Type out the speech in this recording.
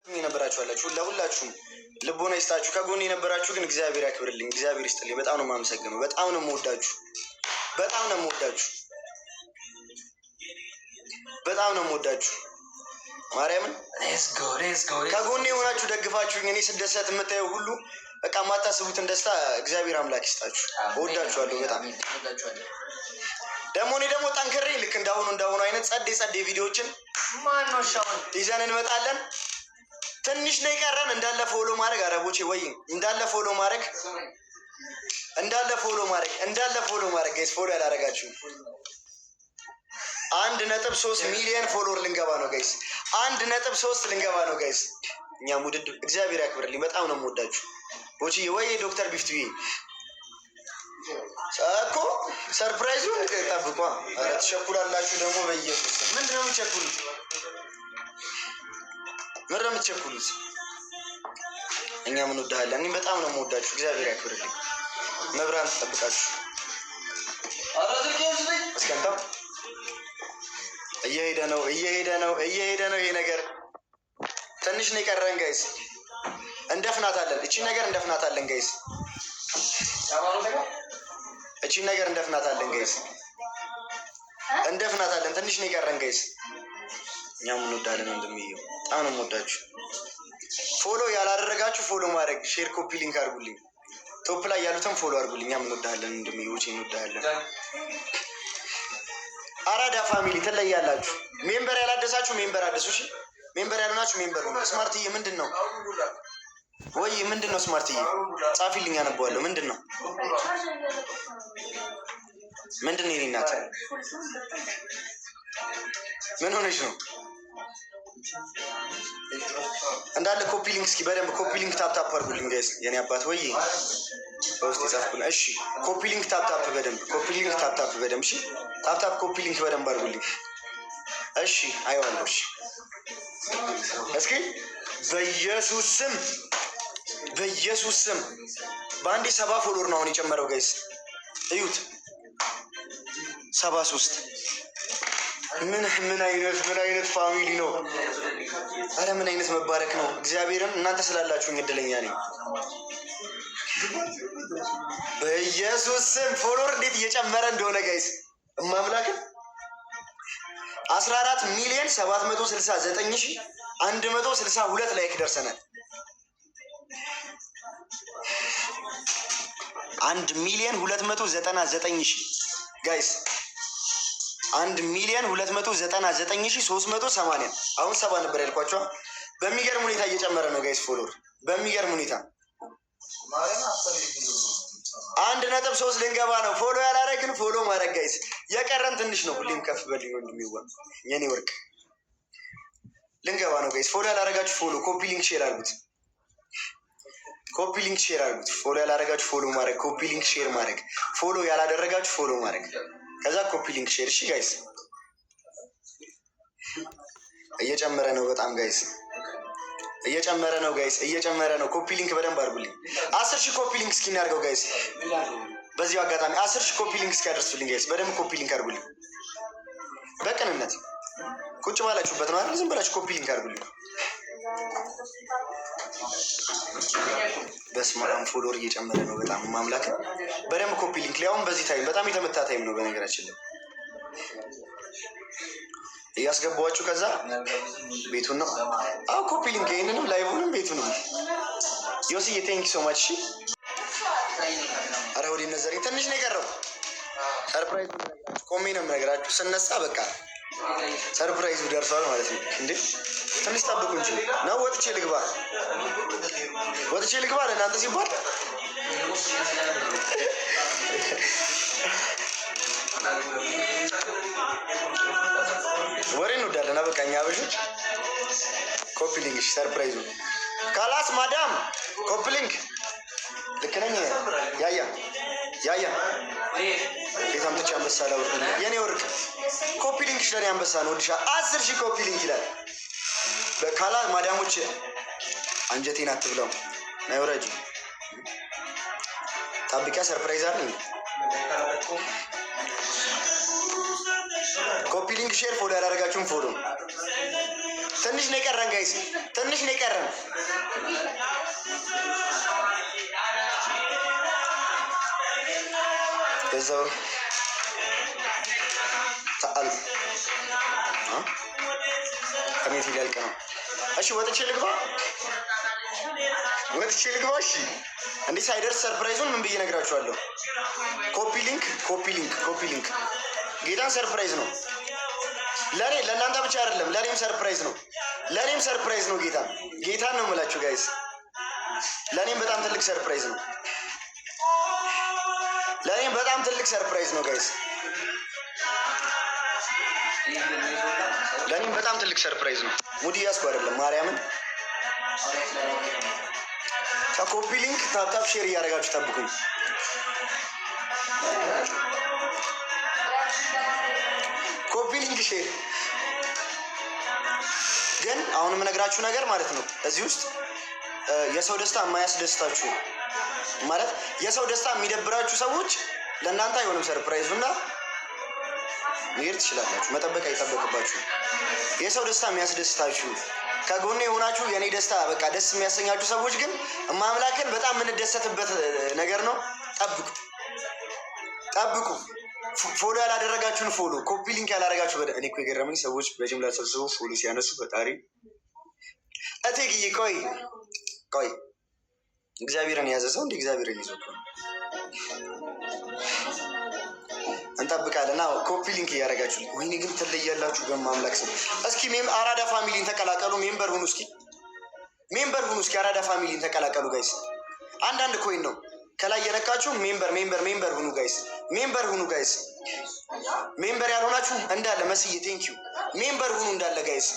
የነበራችሁ አላችሁ ለሁላችሁም ልቦና ይስጣችሁ። ከጎን የነበራችሁ ግን እግዚአብሔር ያክብርልኝ፣ እግዚአብሔር ይስጥልኝ። በጣም ነው የማመሰግነው። በጣም ነው የምወዳችሁ፣ በጣም ነው የምወዳችሁ፣ በጣም ነው የምወዳችሁ። ማርያምን ከጎኔ የሆናችሁ ደግፋችሁኝ እኔ ስደሰት የምታየው ሁሉ በቃ የማታስቡትን ደስታ እግዚአብሔር አምላክ ይስጣችሁ። እወዳችኋለሁ በጣም። ደግሞ እኔ ደግሞ ጠንክሬ ልክ እንዳሁኑ አይነት ጸዴ ቪዲዮዎችን ይዘን እንመጣለን። ትንሽ ነው የቀረን እንዳለ ፎሎ ማድረግ አረቦቼ ወይ እንዳለ ፎሎ ማድረግ ጋይስ። ፎሎ ያላረጋችሁ 1.3 ሚሊዮን ፎሎወር ልንገባ ነው ጋይስ። 1.3 ልንገባ ነው ጋይስ። እኛም ውድድ እግዚአብሔር ያክብርልኝ። በጣም ነው የምወዳችሁ ቦቼ ወይ ዶክተር ቢፍቱዬ እኮ ሰርፕራይዙን ጠብቋ። ኧረ ትቸኩላላችሁ ደግሞ በኢየሱስ ምንድን ነው የምትቸኩሉት? ምንድን ነው የምትቸኩሉት? እኛ ምን ወዳለን? እኔ በጣም ነው የምወዳችሁ። እግዚአብሔር ያክብርልኝ። መብራን ትጠብቃችሁ። እስከንታ እየሄደ ነው ይሄ ነገር። ትንሽ ነው የቀረን ጋይስ። እንደፍናታለን። እቺ ነገር እንደፍናታለን ጋይስ። እንደፍናታለን። ትንሽ ነው የቀረን ጋይስ። እኛም እንወዳለን ወንድምዬው። በጣም ነው የምወዳችሁ። ፎሎ ያላደረጋችሁ ፎሎ ማድረግ፣ ሼር፣ ኮፒ ሊንክ አድርጉልኝ። ቶፕ ላይ ያሉትን ፎሎ አድርጉልኝ። እኛም እንወዳለን ወንድምዬው፣ እንወዳለን። አራዳ ፋሚሊ ትለያላችሁ። ሜምበር ያላደሳችሁ ሜምበር አድሱ። እሺ ሜምበር ያልሆናችሁ ሜምበር ነው። ስማርትዬ ምንድን ነው ወይ ምንድን ነው? ስማርትዬ ጻፊልኝ፣ አነበዋለሁ። ምንድን ነው የኔ እናት? ምን ሆነች ነው? እንዳለ ኮፒ ሊንክ እስኪ በደንብ ኮፒ ሊንክ ታፕ አድርጉልኝ ጋይስ። የኔ አባት ወይ በውስጥ የጻፍኩኝ። እሺ ኮፒ ሊንክ ታፕ በደንብ ኮፒ ሊንክ ታፕ በደንብ እሺ፣ ታፕ ኮፒ ሊንክ በደንብ አድርጉልኝ። እሺ አይዋለሁ። እሺ እስኪ በኢየሱስ ስም በአንዴ 70 ፎሎወር ነው አሁን የጨመረው ጋይስ። እዩት 73። ምን አይነት ፋሚሊ ነው? አረ ምን አይነት መባረክ ነው! እግዚአብሔርን እናንተ ስላላችሁ እድለኛ ነኝ። በኢየሱስ ስም ፎሎወር እንዴት እየጨመረ እንደሆነ ጋይስ እማምላክን 14,769,162 ላይክ ደርሰናል። 1,299,000 ጋይስ 1,299,380 አሁን 70 ነበር ያልኳቸው። በሚገርም ሁኔታ እየጨመረ ነው ጋይስ ፎሎወር በሚገርም ሁኔታ 1.3 ልንገባ ነው። ፎሎ ያላረግን ፎሎ ማድረግ ጋይስ። የቀረን ትንሽ ነው። ሁሌም ከፍ በልኝ ወንድሜዋ የኔ ወርቅ። ልንገባ ነው ጋይስ። ፎሎ ያላረጋችሁ ፎሎ፣ ኮፒ ሊንክ ሼር አድርጉት። ፎሎ ያላረጋችሁ ፎሎ ማድረግ፣ ኮፒ ሊንክ ሼር ማድረግ፣ ፎሎ ያላደረጋችሁ ፎሎ ማድረግ፣ ከዛ ኮፒ ሊንክ ሼር። እሺ ጋይስ እየጨመረ ነው በጣም ጋይስ፣ እየጨመረ ነው። ኮፒ ሊንክ በደንብ አድርጉልኝ። 10,000 ኮፒ ሊንክ እስኪ እናድርገው ጋይስ። በዚሁ አጋጣሚ 10,000 ኮፒ ሊንክ እስኪ ያደርሱልኝ ጋይስ። በደንብ ኮፒ ሊንክ አድርጉልኝ። በቅንነት ቁጭ ባላችሁበት ነው አይደል? ዝም ብላችሁ ኮፒ ሊንክ አድርጉልኝ። በስመ አብ ፎሎወር እየጨመረ ነው በጣም ማምላክ። በደንብ ኮፒ ሊንክ ሊያውም በዚህ ታይም በጣም የተመታ ታይም ነው በነገራችን ላይ እያስገባችሁ ከዛ ቤቱን ነው። አዎ ኮፒ ሊንክ ይሄንንም ላይቭንም ቤቱንም። ዮሲዬ ቴንክ ሶ ማች። አረ ወዲ ነዘሪ ትንሽ ነው የቀረው። ሰርፕራይዝ ቆሜ ነው የምነግራችሁ። ስነሳ በቃ ሰርፕራይዙ ደርሷል ማለት ነው። እንዴ ትንሽ ጠብቁ እንጂ ነው። ወጥቼ ልግባ ለእናንተ ሲባል ወሬ እንወዳለን። በቃኛ አበሾች ኮፒ ሊንክ ሰርፕራይዙ ካላስ ማዳም ኮፒ ሊንክ ልክ ነኝ። ያያ ቤት አምጥቼ አንበሳ ላውርድ የኔ ወርቅ። ኮፒ ሊንክ ለኔ አንበሳ ነው። ወድሻ 10,000 ኮፒ ሊንክ ይላል። በካላ ማዳሞች አንጀቴን አትብለው። ናይ ወራጅ ጠብቂያ ሰርፕራይዝ አይደል? ኮፒ ሊንክ ሼር ፎሎ ያላደረጋችሁን ፎሎ ትንሽ ነው የቀረን ጋይስ፣ ትንሽ ነው የቀረን። በዛው ታአል ከቤት ሊያልቅ ነው። እሺ ወጥቼ ልግባ፣ ወጥቼ ልግባ። እሺ እንዴ ሳይደርስ ሰርፕራይዙን ምን ብዬ እነግራችኋለሁ? ኮፒ ሊንክ፣ ኮፒ ሊንክ፣ ኮፒ ሊንክ። ጌታን ሰርፕራይዝ ነው ለኔ፣ ለእናንተ ብቻ አይደለም፣ ለኔም ሰርፕራይዝ ነው፣ ለኔም ሰርፕራይዝ ነው። ጌታን ነው የምላችሁ ጋይስ፣ ለኔም በጣም ትልቅ ሰርፕራይዝ ነው፣ ለኔም በጣም ትልቅ ሰርፕራይዝ ነው ጋይስ፣ ለኔም በጣም ትልቅ ሰርፕራይዝ ነው። ሙድ እያስኩ አይደለም ማርያምን። ከኮፒ ሊንክ ታፕታፕ ሼር እያደረጋችሁ ጠብቁኝ። ኮፒ ሊንክ ሼር ግን አሁን የምነግራችሁ ነገር ማለት ነው፣ እዚህ ውስጥ የሰው ደስታ የማያስደስታችሁ ማለት የሰው ደስታ የሚደብራችሁ ሰዎች ለእናንተ አይሆንም ሰርፕራይዙ እና መሄድ ትችላላችሁ፣ መጠበቅ አይጠበቅባችሁ። የሰው ደስታ የሚያስደስታችሁ ከጎኔ የሆናችሁ የኔ ደስታ በቃ ደስ የሚያሰኛችሁ ሰዎች ግን ማምላክን በጣም የምንደሰትበት ነገር ነው። ጠብቁ ጠብቁ። ፎሎ ያላደረጋችሁን ፎሎ፣ ኮፒ ሊንክ ያላደረጋችሁ እኔ እኮ የገረመኝ ሰዎች በጅምላ ተሰብስበው ፎሎ ሲያነሱ ፈጣሪ እቴግዬ ቆይ ቆይ እግዚአብሔርን የያዘ ሰው እንደ እግዚአብሔርን ይዞ እንጠብቃለን። አዎ ኮፒ ሊንክ እያደረጋችሁ ወይኔ ግን ትለያላችሁ በማምላክ ስም። እስኪ አራዳ ፋሚሊን ተቀላቀሉ፣ ሜምበር ሁኑ። እስኪ ሜምበር ሁኑ። እስኪ አራዳ ፋሚሊን ተቀላቀሉ ጋይስ። አንዳንድ ኮይን ነው ከላይ የነካችሁ ሜምበር ሁኑ ጋይስ። ሜምበር ሁኑ ጋይስ። ሜምበር ያልሆናችሁ እንዳለ መስዬ ቴንኪዩ ሜምበር ሁኑ እንዳለ ጋይስ።